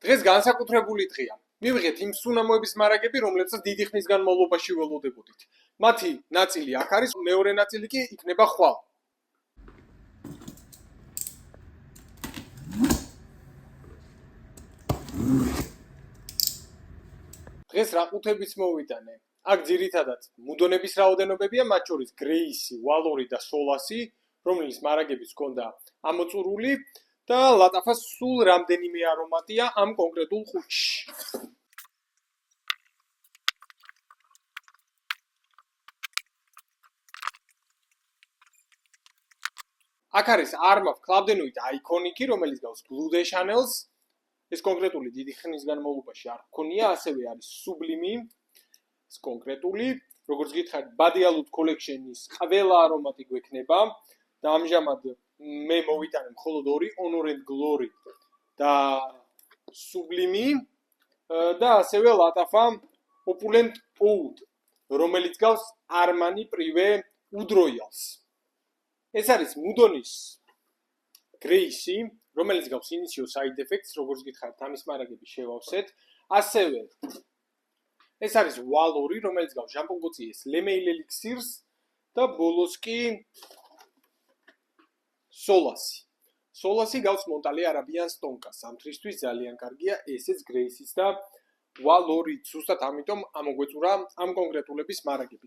დღეს განსაკუთრებული დღეა. მივიღეთ იმ სუნამოების მარაგები, რომლებსაც დიდი ხნის განმავლობაში ველოდებოდით. მათი ნაწილი აქ არის, მეორე ნაწილი კი იქნება ხვალ. დღეს რა ყუთებიც მოვიტანე. აქ ძირითადად მუდონების რაოდენობებია, მათ შორის გრეისი, ვალორი და სოლასი, რომლის მარაგებიც ჰქონდა ამოწურული და ლატაფას სულ რამდენიმე არომატია ამ კონკრეტულ ყუთში. აქ არის Armaf კლავდენოიდ აიკონიკი, რომელიც გავს Blue de Chanel-ს. ეს კონკრეტული დიდი ხნის განმავლობაში არ გქონია, ასევე არის Sublime. ეს კონკრეტული, როგორც გითხარით, Badialud Collection-ის ყველა არომატი გვექნება და ამჟამად მე მოვიტანე მხოლოდ ორი, Honor and Glory და Sublime და ასევე ლატაფა Opulent Oud, რომელიც გავს Armani Privé Oud Royals. ეს არის მუდონის გრეისი, რომელიც გავს Initio Side Effects, როგორც გითხარით, ამის მარაგები შევავსეთ. ასევე ეს არის ვალორი, რომელიც გავს Jean-Paul Gaultier's Le Mail Elixirs და ბოლოს კი Solasi. Solasi გავს Montale Arabian Stonkas. ამ თვისთვის ძალიან კარგია ესეც გრეისიც და ვალორი. ზუსტად ამიტომ ამოგვეწურა ამ კონკრეტულების მარაგები.